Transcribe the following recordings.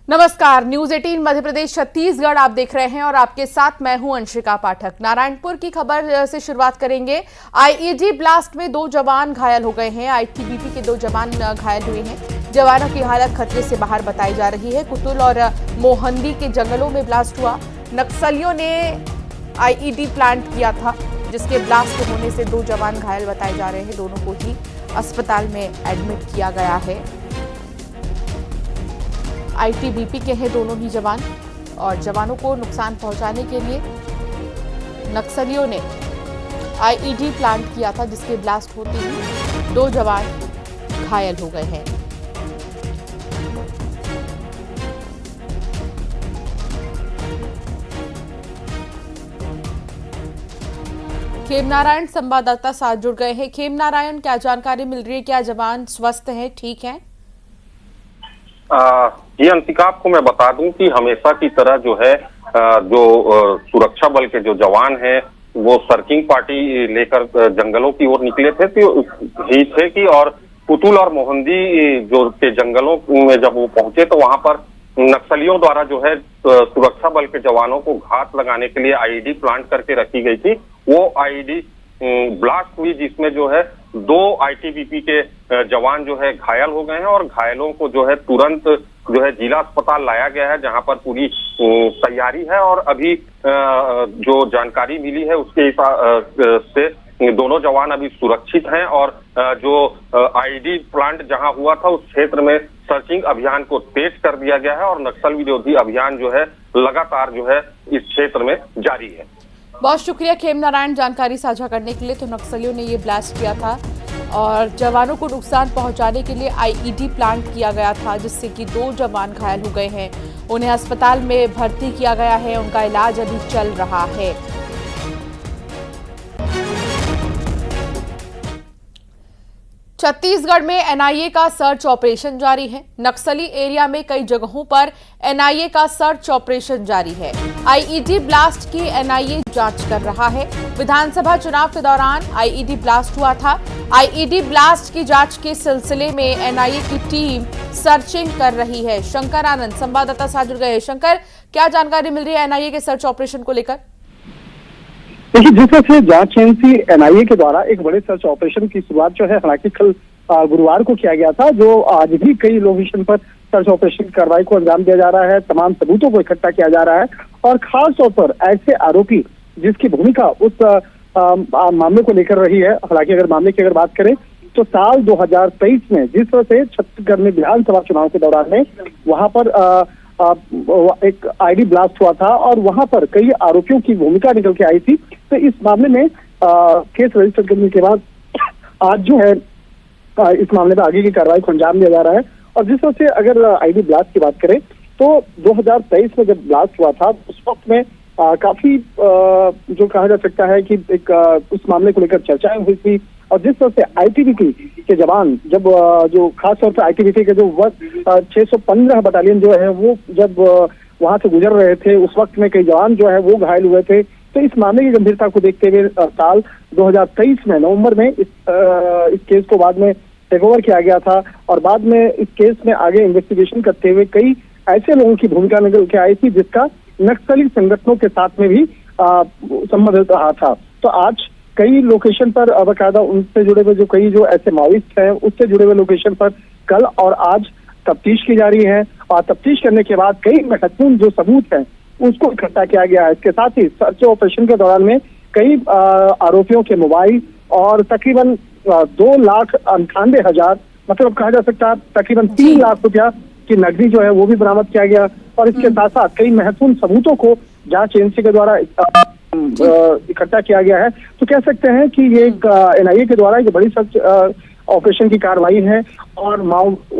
नमस्कार, न्यूज 18 मध्य प्रदेश छत्तीसगढ़ आप देख रहे हैं और आपके साथ मैं हूं अंशिका पाठक। नारायणपुर की खबर से शुरुआत करेंगे। आईईडी ब्लास्ट में 2 जवान घायल हो गए हैं। आईटीबीपी के 2 जवान घायल हुए हैं। जवानों की हालत खतरे से बाहर बताई जा रही है। कुतुल और मोहंदी के जंगलों में ब्लास्ट हुआ। नक्सलियों ने आईईडी प्लांट किया था, जिसके ब्लास्ट होने से 2 जवान घायल बताए जा रहे हैं। दोनों को ही अस्पताल में एडमिट किया गया है। आईटीबीपी के हैं दोनों ही जवान और जवानों को नुकसान पहुंचाने के लिए नक्सलियों ने आईईडी प्लांट किया था, जिसके ब्लास्ट होते ही 2 जवान घायल हो गए हैं। खेमनारायण संवाददाता साथ जुड़ गए हैं। खेमनारायण, क्या जानकारी मिल रही है? क्या जवान स्वस्थ हैं, ठीक हैं? ये अंतिका, आपको मैं बता दूं कि हमेशा की तरह जो है जो सुरक्षा बल के जो जवान हैं वो सर्चिंग पार्टी लेकर जंगलों की ओर निकले थे कि और कुतुल और मोहंदी जो के जंगलों में जब वो पहुंचे तो वहां पर नक्सलियों द्वारा जो है सुरक्षा बल के जवानों को घात लगाने के लिए आईईडी प्लांट करके रखी गई थी। वो आईईडी ब्लास्ट हुई, जिसमें जो है 2 आईटीबीपी के जवान जो है घायल हो गए हैं और घायलों को जो है तुरंत जो है जिला अस्पताल लाया गया है, जहां पर पूरी तैयारी है। और अभी जो जानकारी मिली है उसके हिसाब से दोनों जवान अभी सुरक्षित हैं और जो आईईडी प्लांट जहां हुआ था उस क्षेत्र में सर्चिंग अभियान को तेज कर दिया गया है और नक्सल विरोधी अभियान जो है लगातार जो है इस क्षेत्र में जारी है। बहुत शुक्रिया खेमनारायण जानकारी साझा करने के लिए। तो नक्सलियों ने ये ब्लास्ट किया था और जवानों को नुकसान पहुंचाने के लिए आईईडी प्लांट किया गया था, जिससे कि 2 जवान घायल हो गए हैं। उन्हें अस्पताल में भर्ती किया गया है। उनका इलाज अभी चल रहा है। छत्तीसगढ़ में एनआईए का सर्च ऑपरेशन जारी है। नक्सली एरिया में कई जगहों पर एनआईए का सर्च ऑपरेशन जारी है। आईईडी ब्लास्ट की एनआईए जांच कर रहा है। विधानसभा चुनाव के दौरान आईईडी ब्लास्ट हुआ था। आईईडी ब्लास्ट की जांच के सिलसिले में एनआईए की टीम सर्चिंग कर रही है। शंकर आनंद संवाददाता साथ जुड़ गए हैं। शंकर, क्या जानकारी मिल रही है एनआईए के सर्च ऑपरेशन को लेकर? देखिए, जिस तरह से जांच एजेंसी एनआईए के द्वारा एक बड़े सर्च ऑपरेशन की शुरुआत जो है हालांकि कल गुरुवार को किया गया था, जो आज भी कई लोकेशन पर सर्च ऑपरेशन की कार्रवाई को अंजाम दिया जा रहा है। तमाम सबूतों को इकट्ठा किया जा रहा है और खास तौर पर ऐसे आरोपी जिसकी भूमिका उस मामले को लेकर रही है। हालांकि अगर मामले की बात करें तो साल 2023 में जिस तरह से छत्तीसगढ़ में विधानसभा चुनाव के दौरान में वहां पर एक आईडी ब्लास्ट हुआ था और वहां पर कई आरोपियों की भूमिका निकल के आई थी। तो इस मामले में केस रजिस्टर करने के बाद आज जो है इस मामले में आगे की कार्रवाई को अंजाम दिया जा रहा है। और जिस तरह से अगर आईडी ब्लास्ट की बात करें तो 2023 में जब ब्लास्ट हुआ था उस वक्त में काफी जो कहा जा सकता है कि एक उस मामले को लेकर चर्चाएं हुई थी। और जिस तरह से आईटीबीपी के जवान जब जो खास तौर से आईटीबीपी के जो 615 बटालियन जो है वो जब वहां से गुजर रहे थे, उस वक्त में कई जवान जो है वो घायल हुए थे। तो इस मामले की गंभीरता को देखते हुए साल 2023 में नवंबर में इस केस को बाद में टेक ओवर किया गया था और बाद में इस केस में आगे इन्वेस्टिगेशन करते हुए कई ऐसे लोगों की भूमिका निकल के आई थी जिसका नक्सली संगठनों के साथ में भी संबंध रहा था। तो आज कई लोकेशन पर बाकायदा उनसे जुड़े हुए जो ऐसे माओइस्ट हैं उससे जुड़े हुए लोकेशन पर कल और आज तफ्तीश की जा रही है और तफ्तीश करने के बाद कई महत्वपूर्ण जो सबूत हैं उसको इकट्ठा किया गया है। इसके साथ ही सर्च ऑपरेशन के दौरान में कई आरोपियों के मोबाइल और तकरीबन 2,98,000 मतलब कहा जा सकता है तकरीबन 3 लाख रुपया की नकदी जो है वो भी बरामद किया गया। और इसके साथ साथ कई महत्वपूर्ण सबूतों को जांच एजेंसी के द्वारा इकट्ठा किया गया है। तो कह सकते हैं कि ये एनआईए के द्वारा एक बड़ी सर्च ऑपरेशन की कार्रवाई है और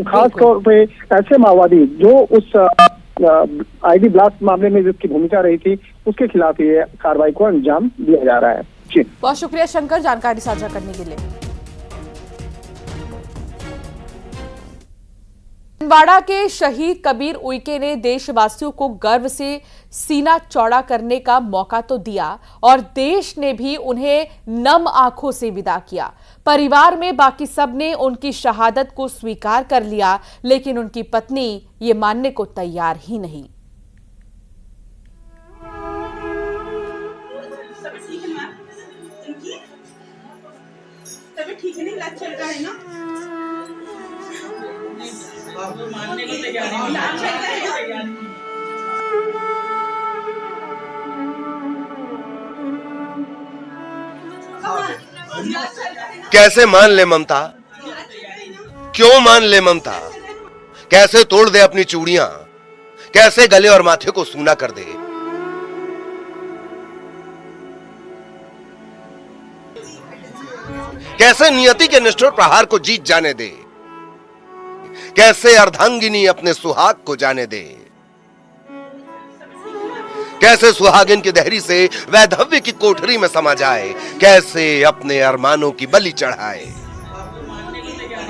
खास तौर पे ऐसे माओवादी जो उस आईडी ब्लास्ट मामले में जिसकी भूमिका रही थी उसके खिलाफ ये कार्रवाई को अंजाम दिया जा रहा है। जी, बहुत शुक्रिया शंकर जानकारी साझा करने के लिए। छिंदवाड़ा के शहीद कबीर उइके ने देशवासियों को गर्व से सीना चौड़ा करने का मौका तो दिया और देश ने भी उन्हें नम आंखों से विदा किया। परिवार में बाकी सब ने उनकी शहादत को स्वीकार कर लिया, लेकिन उनकी पत्नी ये मानने को तैयार ही नहीं। ठीक है, नहीं इलाज चल रहा है ना, मानने को तैयार नहीं, इलाज चल रहा है। कैसे मान ले ममता, क्यों मान ले ममता, कैसे तोड़ दे अपनी चूड़ियां, कैसे गले और माथे को सूना कर दे। कैसे नियति के निष्ठुर प्रहार को जीत जाने दे, कैसे अर्धांगिनी अपने सुहाग को जाने दे, कैसे सुहागिन की देहरी से वैधव्य की कोठरी में समा जाए, कैसे अपने अरमानों की बलि चढ़ाए।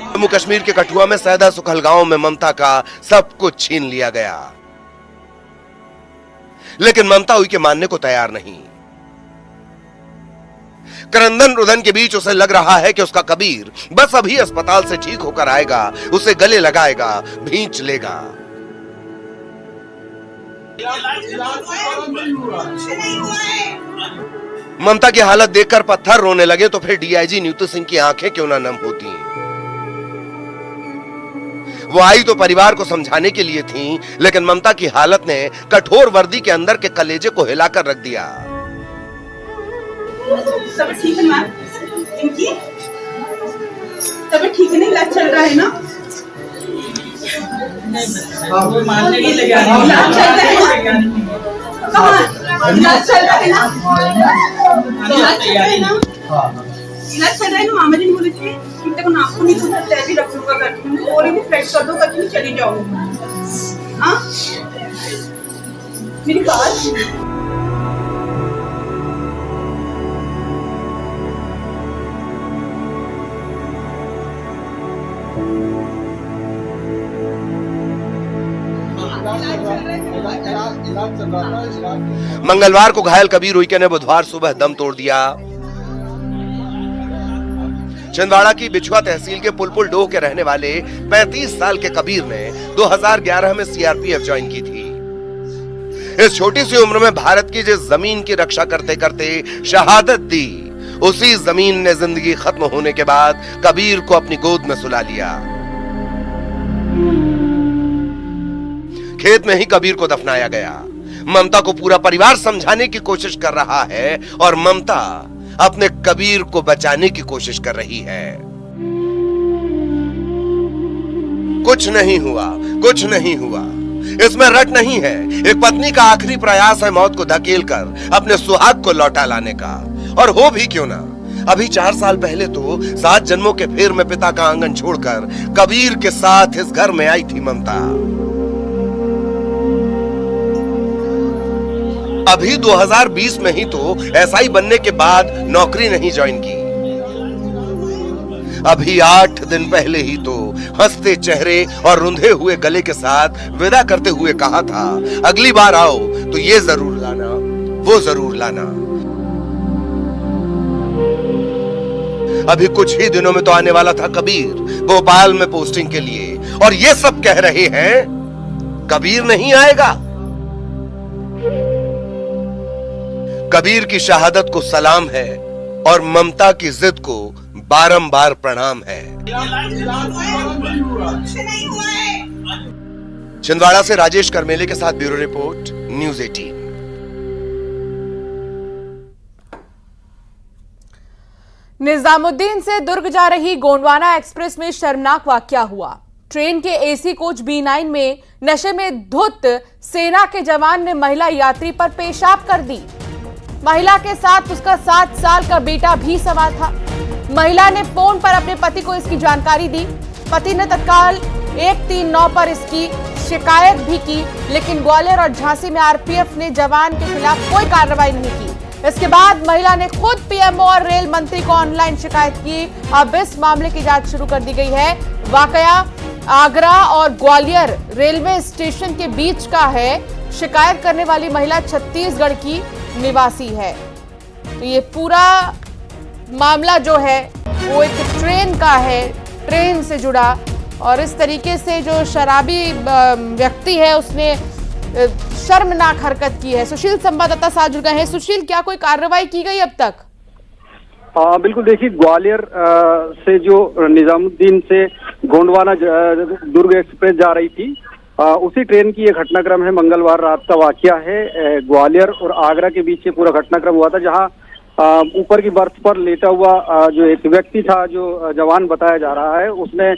जम्मू कश्मीर के कठुआ में सैदा सुखल गांव में ममता का सब कुछ छीन लिया गया, लेकिन ममता उइके मानने को तैयार नहीं। क्रंदन रुदन के बीच उसे लग रहा है कि उसका कबीर बस अभी अस्पताल से ठीक होकर आएगा, उसे गले लगाएगा, भींच लेगा। ममता की हालत देखकर पत्थर रोने लगे तो फिर डीआईजी नीतू सिंह की आंखें क्यों ना नम होती। वो आई तो परिवार को समझाने के लिए थी, लेकिन ममता की हालत ने कठोर वर्दी के अंदर के कलेजे को हिलाकर रख दिया। सब ठीक है मैम, इनकी तबीयत ठीक है, नहीं इलाज चल रहा है ना, मानने को तैयार नहीं, इलाज चल रहा है ना, कहाँ इलाज चल रहा है ना, इलाज चल रहा है ना, इलाज चल रहा है ना। मामा जी ने बोले थे कि तक आपको नहीं तो तैयारी रख लूंगा करके, और भी फ्लैट कर दो करके चली जाऊंगी। हाँ मेरी बात मंगलवार को घायल कबीर उइके ने बुधवार सुबह दम तोड़ दिया। छिंदवाड़ा की बिछुआ तहसील के पुलपुल डोह के रहने वाले 35 साल के कबीर ने 2011 में सीआरपीएफ ज्वाइन की थी। इस छोटी सी उम्र में भारत की जिस जमीन की रक्षा करते करते शहादत दी, उसी जमीन ने जिंदगी खत्म होने के बाद कबीर को अपनी गोद में सुला लिया। खेत में ही कबीर को दफनाया गया। ममता को पूरा परिवार समझाने की कोशिश कर रहा है और ममता अपने कबीर को बचाने की कोशिश कर रही है। कुछ नहीं हुआ, कुछ नहीं हुआ, इसमें रट नहीं है। एक पत्नी का आखिरी प्रयास है मौत को धकेल कर अपने सुहाग को लौटा लाने का, और हो भी क्यों ना। अभी 4 साल पहले तो 7 जन्मों के फेर में पिता का आंगन छोड़कर कबीर के साथ इस घर में आई थी ममता। अभी 2020 में ही तो एसआई बनने के बाद नौकरी नहीं ज्वाइन की। अभी 8 दिन पहले ही तो हंसते चेहरे और रुंधे हुए गले के साथ विदा करते हुए कहा था, अगली बार आओ तो ये जरूर लाना, वो जरूर लाना। अभी कुछ ही दिनों में तो आने वाला था कबीर भोपाल में पोस्टिंग के लिए, और ये सब कह रहे हैं कबीर नहीं आएगा। कबीर की शहादत को सलाम है और ममता की जिद को बारंबार प्रणाम है। छिंदवाड़ा से राजेश करमेले के साथ ब्यूरो रिपोर्ट, न्यूज़ 18। निजामुद्दीन से दुर्ग जा रही गोंडवाना एक्सप्रेस में शर्मनाक वाकया हुआ। ट्रेन के एसी कोच B9 में नशे में धुत सेना के जवान ने महिला यात्री पर पेशाब कर दी। महिला के साथ उसका 7 साल का बेटा भी सवार था। महिला ने फोन पर अपने पति को इसकी जानकारी दी। पति ने तत्काल 139 पर इसकी शिकायत भी की, लेकिन ग्वालियर और झांसी में आरपीएफ ने जवान के खिलाफ कोई कार्रवाई नहीं की। इसके बाद महिला ने खुद पीएमओ और रेल मंत्री को ऑनलाइन शिकायत की। अब इस मामले की जांच शुरू कर दी गई है। वाकया आगरा और ग्वालियर रेलवे स्टेशन के बीच का है। शिकायत करने वाली महिला छत्तीसगढ़ की निवासी है। तो ये पूरा मामला जो है वो एक ट्रेन का है, ट्रेन से जुड़ा, और इस तरीके से जो शराबी व्यक्ति है उसने शर्मनाक हरकत की है। सुशील संवाददाता साथ जुड़ गए हैं। सुशील, क्या कोई कार्रवाई की गई अब तक? बिल्कुल, देखिए, ग्वालियर से जो निजामुद्दीन से गोंडवाना दुर्ग एक्सप्रेस जा रही थी, उसी ट्रेन की ये घटनाक्रम है। मंगलवार रात का वाकया है। ग्वालियर और आगरा के बीच ये पूरा घटनाक्रम हुआ था, जहां ऊपर की बर्थ पर लेटा हुआ जो एक व्यक्ति था, जो जवान बताया जा रहा है, उसने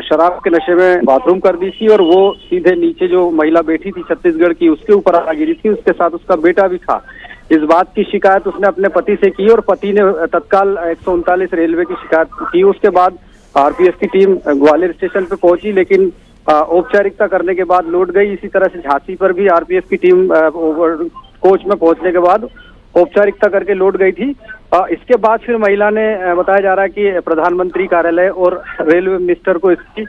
शराब के नशे में बाथरूम कर दी थी और वो सीधे नीचे जो महिला बैठी थी छत्तीसगढ़ की, उसके ऊपर आ गिरी थी। उसके साथ उसका बेटा भी था। इस बात की शिकायत उसने अपने पति से की और पति ने तत्काल 139 रेलवे की शिकायत की। उसके बाद आरपीएफ की टीम ग्वालियर स्टेशन पे पहुंची, लेकिन औपचारिकता करने के बाद लौट गई। इसी तरह से झांसी पर भी आरपीएफ की टीम कोच में पहुंचने के बाद औपचारिकता करके लौट गई थी। इसके बाद फिर महिला ने बताया जा रहा है कि प्रधानमंत्री कार्यालय और रेलवे मिनिस्टर को इसकी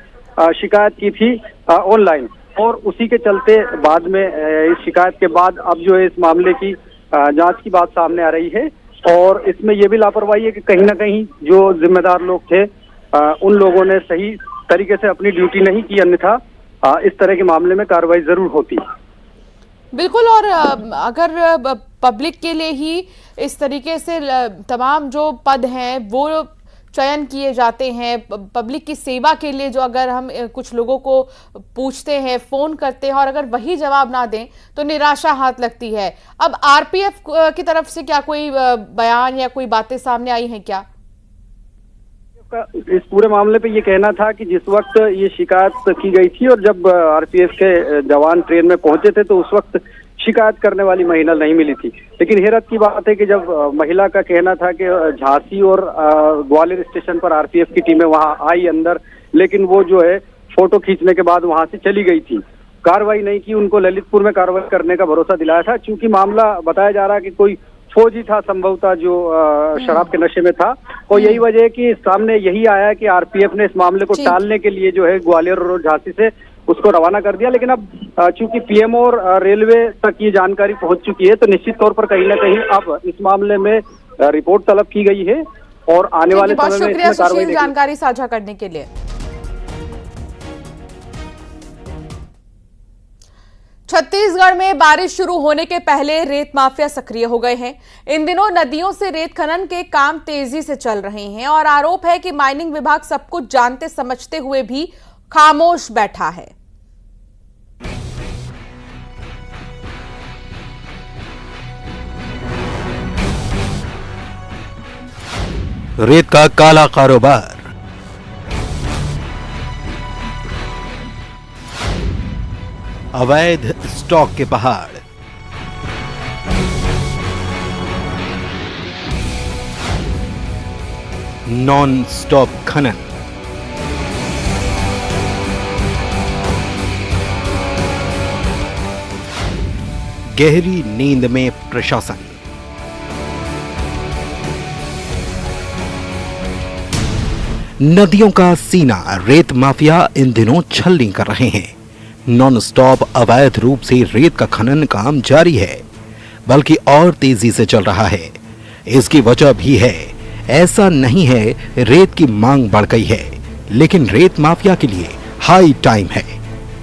शिकायत की थी ऑनलाइन, और उसी के चलते बाद में इस शिकायत के बाद अब जो है इस मामले की जांच की बात सामने आ रही है। और इसमें यह भी लापरवाही है कि कहीं ना कहीं जो जिम्मेदार लोग थे उन लोगों ने सही तरीके से अपनी ड्यूटी नहीं की, अन्यथा इस तरह के मामले में कार्रवाई जरूर होती। बिल्कुल, और अगर पब्लिक के लिए ही इस तरीके से तमाम जो पद हैं वो चयन किए जाते हैं, पब्लिक की सेवा के लिए, जो अगर हम कुछ लोगों को पूछते हैं, फोन करते हैं और अगर वही जवाब ना दें तो निराशा हाथ लगती है। अब आरपीएफ की तरफ से क्या कोई बयान या कोई बातें सामने आई हैं क्या? इस पूरे मामले पे ये कहना था कि जिस वक्त ये शिकायत की गई थी और जब आरपीएफ के जवान ट्रेन में पहुंचे थे तो उस वक्त शिकायत करने वाली महिला नहीं मिली थी। लेकिन हैरत की बात है कि जब महिला का कहना था कि झांसी और ग्वालियर स्टेशन पर आरपीएफ की टीमें वहां आई अंदर, लेकिन वो जो है फोटो खींचने के बाद वहां से चली गई थी, कार्रवाई नहीं की। उनको ललितपुर में कार्रवाई करने का भरोसा दिलाया था। चूंकि मामला बताया जा रहा है कि कोई फौजी था संभवतः जो शराब के नशे में था, और यही वजह है कि सामने यही आया कि आरपीएफ ने इस मामले को टालने के लिए जो है ग्वालियर और झांसी से उसको रवाना कर दिया। लेकिन अब चूंकि पीएम और रेलवे तक ये जानकारी पहुंच चुकी है, तो निश्चित तौर पर कहीं ना कहीं अब इस मामले में रिपोर्ट तलब की गई है और आने वाले समय में इसमें कार्रवाई। जानकारी साझा करने के लिए। छत्तीसगढ़ में बारिश शुरू होने के पहले रेत माफिया सक्रिय हो गए हैं। इन दिनों नदियों से रेत खनन के काम तेजी से चल रहे हैं और आरोप है कि माइनिंग विभाग सब कुछ जानते समझते हुए भी खामोश बैठा है। रेत का काला कारोबार, अवैध स्टॉक के पहाड़, नॉन स्टॉप खनन, गहरी नींद में प्रशासन। नदियों का सीना रेत माफिया इन दिनों छलनी कर रहे हैं। नॉन स्टॉप अवैध रूप से रेत का खनन काम जारी है, बल्कि और तेजी से चल रहा है। इसकी वजह भी है, ऐसा नहीं है रेत की मांग बढ़ गई है, लेकिन रेत माफिया के लिए हाई टाइम है।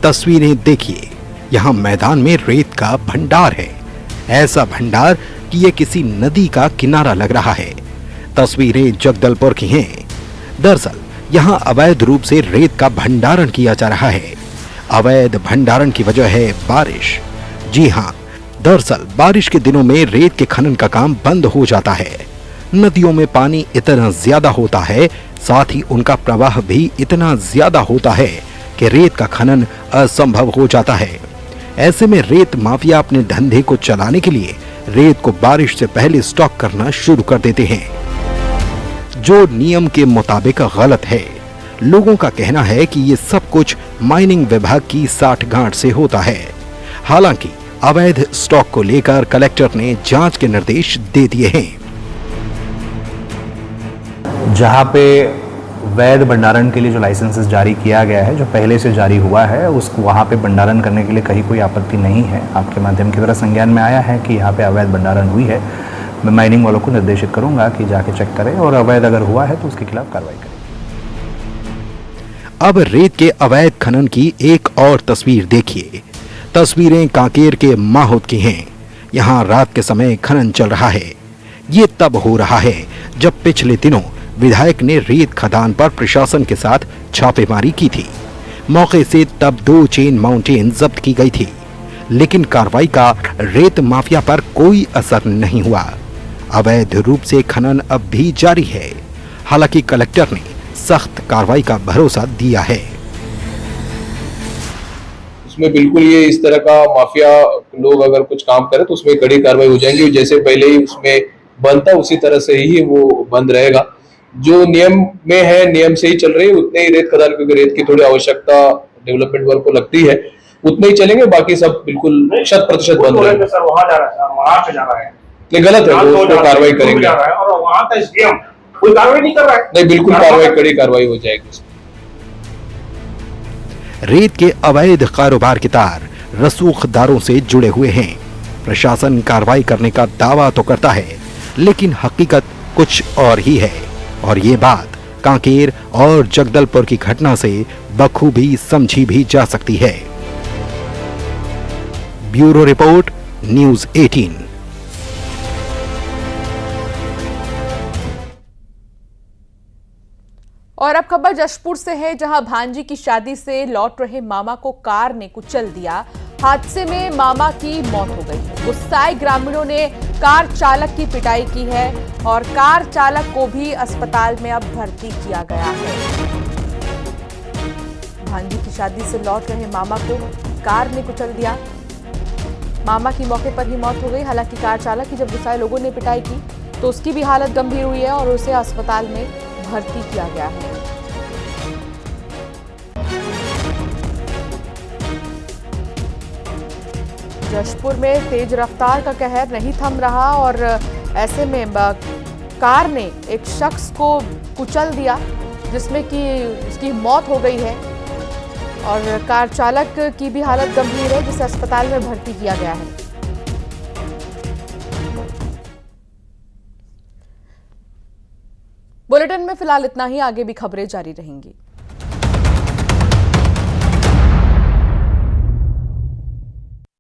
तस्वीरें देखिए, यहाँ मैदान में रेत का भंडार है, ऐसा भंडार कि ये किसी नदी का किनारा लग रहा है। तस्वीरें जगदलपुर की हैं। दरअसल यहाँ अवैध रूप से रेत का भंडारण किया जा रहा है। अवैध भंडारण की वजह है बारिश। जी हाँ, दरअसल बारिश के दिनों में रेत के खनन का काम बंद हो जाता है। नदियों में पानी इतना ज्यादा होता है, साथ ही उनका प्रवाह भी इतना ज्यादा होता है कि रेत का खनन असंभव हो जाता है। ऐसे में रेत माफिया अपने धंधे को चलाने के लिए रेत को बारिश से पहले स्टॉक करना शुरू कर देते हैं, जो नियम के मुताबिक गलत है। लोगों का कहना है कि ये सब कुछ माइनिंग विभाग की साठगांठ से होता है। हालांकि अवैध स्टॉक को लेकर कलेक्टर ने जांच के निर्देश दे दिए हैं। जहां पे वैध भंडारण के लिए जो लाइसेंसेस जारी किया गया है, जो पहले से जारी हुआ है, उसको वहाँ पे भंडारण करने के लिए कहीं कोई आपत्ति नहीं है। आपके माध्यम की तरह संज्ञान में आया है कि यहाँ पे अवैध भंडारण हुई है। मैं माइनिंग वालों को निर्देशित करूँगा कि जाके चेक करें और अवैध अगर हुआ है तो उसके खिलाफ कार्रवाई करें। अब रेत के अवैध खनन की एक और तस्वीर देखिए। तस्वीरें कांकेर के माहौद की हैं। यहाँ रात के समय खनन चल रहा है। ये तब हो रहा है जब पिछले दिनों विधायक ने रेत खदान पर प्रशासन के साथ छापेमारी की थी। मौके से तब 2 चेन माउंटेन जब्त की गई थी, लेकिन कार्रवाई का रेत माफिया पर कोई असर नहीं हुआ। अवैध रूप से खनन अब भी जारी है। हालांकि कलेक्टर ने सख्त कार्रवाई का भरोसा दिया है। उसमें बिल्कुल ये इस तरह का माफिया लोग अगर कुछ काम करे तो उसमें कड़ी कार्रवाई हो जाएगी। जैसे पहले ही उसमें बंद था उसी तरह से ही वो बंद रहेगा। जो नियम में है, नियम से ही चल रही है। उतने ही रेत खदान, क्योंकि रेत की थोड़ी आवश्यकता डेवलपमेंट वर्क को लगती है, उतने ही चलेंगे। बाकी सब बिल्कुल 100% बंद रहेगा। सर वहां जा रहा है, वहां पे जा रहा है, नहीं गलत है, वो उस पर कार्रवाई करेंगे। और वहां का एसडीएम कोई कार्रवाई नहीं कर रहा है। नहीं, बिल्कुल कार्रवाई, कड़ी कार्रवाई हो जाएगी। रेत के अवैध कारोबार के तार रसूखदारों से जुड़े हुए हैं। प्रशासन कार्रवाई करने का दावा तो करता है, लेकिन हकीकत कुछ और ही है। और ये बात कांकेर और जगदलपुर की घटना से बखूबी समझी भी जा सकती है। Bureau report, news 18। और अब खबर जशपुर से है, जहां भांजी की शादी से लौट रहे मामा को कार ने कुचल दिया। हादसे में मामा की मौत हो गई। गुस्साए ग्रामीणों ने कार चालक की पिटाई की है और कार चालक को भी अस्पताल में अब भर्ती किया गया है। भांजी की शादी से लौट रहे मामा को कार ने कुचल दिया। मामा की मौके पर ही मौत हो गई। हालांकि कार चालक की जब गुस्साए लोगों ने पिटाई की तो उसकी भी हालत गंभीर हुई है और उसे अस्पताल में भर्ती किया गया है। जशपुर में तेज रफ्तार का कहर नहीं थम रहा और ऐसे में कार ने एक शख्स को कुचल दिया, जिसमें कि उसकी मौत हो गई है और कार चालक की भी हालत गंभीर है, जिसे अस्पताल में भर्ती किया गया है। बुलेटिन में फिलहाल इतना ही। आगे भी खबरें जारी रहेंगी।